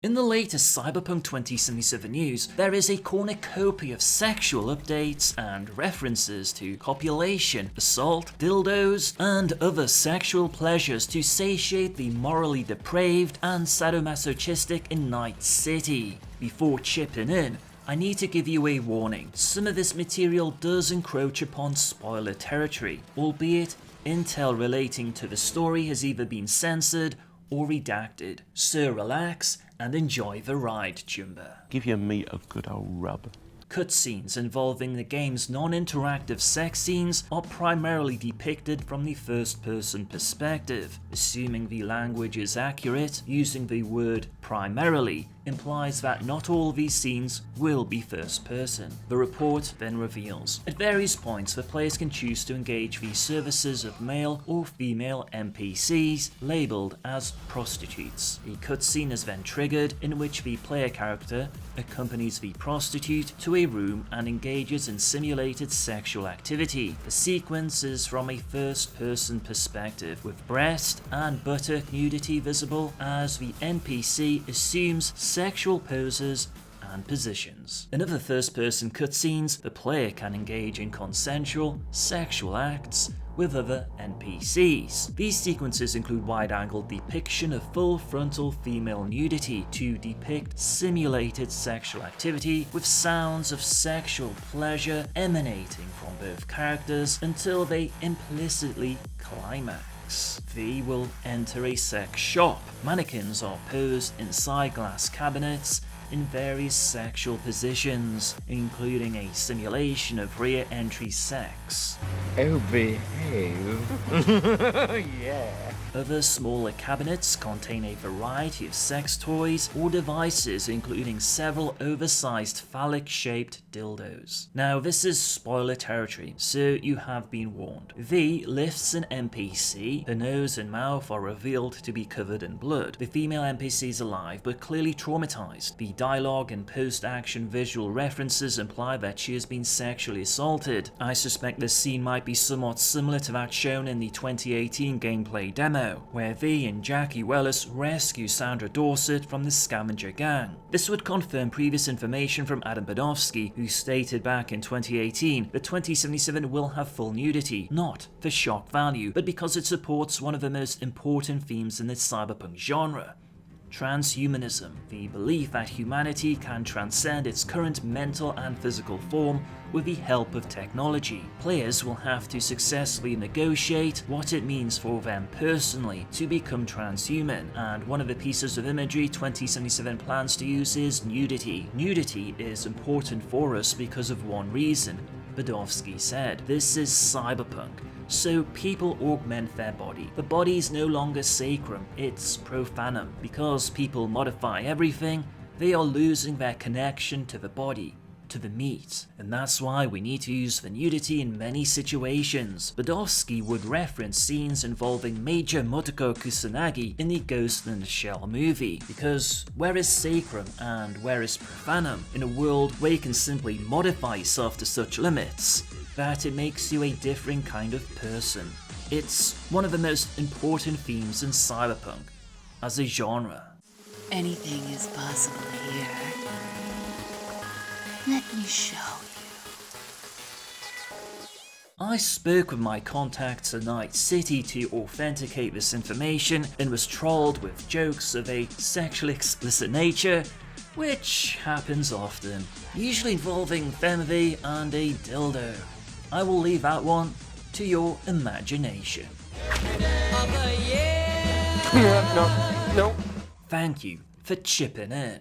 In the latest Cyberpunk 2077 news, there is a cornucopia of sexual updates and references to copulation, assault, dildos, and other sexual pleasures to satiate the morally depraved and sadomasochistic in Night City. Before chipping in, I need to give you a warning. Some of this material does encroach upon spoiler territory, albeit intel relating to the story has either been censored or redacted. So relax and enjoy the ride, Jumba. Give your meat a good old rub. Cutscenes involving the game's non-interactive sex scenes are primarily depicted from the first-person perspective. Assuming the language is accurate, using the word primarily implies that not all these scenes will be first-person. The report then reveals, at various points the players can choose to engage the services of male or female NPCs labelled as prostitutes. A cutscene is then triggered in which the player character accompanies the prostitute to a room and engages in simulated sexual activity. The sequence is from a first-person perspective, with breast and buttock nudity visible as the NPC assumes sexual poses and positions. In other first-person cutscenes, the player can engage in consensual sexual acts with other NPCs. These sequences include wide-angle depiction of full frontal female nudity to depict simulated sexual activity with sounds of sexual pleasure emanating from both characters until they implicitly climax. They will enter a sex shop. Mannequins are posed inside glass cabinets in various sexual positions, including a simulation of rear entry sex. Oh, behave. Yeah. Other smaller cabinets contain a variety of sex toys or devices, including several oversized phallic-shaped dildos. Now, this is spoiler territory, so you have been warned. V lifts an NPC, her nose and mouth are revealed to be covered in blood. The female NPC is alive, but clearly traumatized. The dialogue and post-action visual references imply that she has been sexually assaulted. I suspect this scene might be somewhat similar to that shown in the 2018 gameplay demo, where V and Jackie Wellis rescue Sandra Dorset from the scavenger gang. This would confirm previous information from Adam Badowski, who stated back in 2018 that 2077 will have full nudity, not for shock value, but because it supports one of the most important themes in the cyberpunk genre: transhumanism, the belief that humanity can transcend its current mental and physical form with the help of technology. Players will have to successfully negotiate what it means for them personally to become transhuman, and one of the pieces of imagery 2077 plans to use is nudity. Nudity is important for us because of one reason, Badowski said. This is cyberpunk. So people augment their body. The body is no longer sacrum, it's profanum. Because people modify everything, they are losing their connection to the body, to the meat. And that's why we need to use the nudity in many situations. Badowski would reference scenes involving Major Motoko Kusanagi in the Ghost in the Shell movie, because where is sacrum and where is profanum in a world where you can simply modify yourself to such limits that it makes you a different kind of person? It's one of the most important themes in cyberpunk as a genre. Anything is possible here. Let me show you. I spoke with my contacts at Night City to authenticate this information and was trolled with jokes of a sexually explicit nature, which happens often, usually involving femve and a dildo. I will leave that one to your imagination. No. Thank you for chipping in.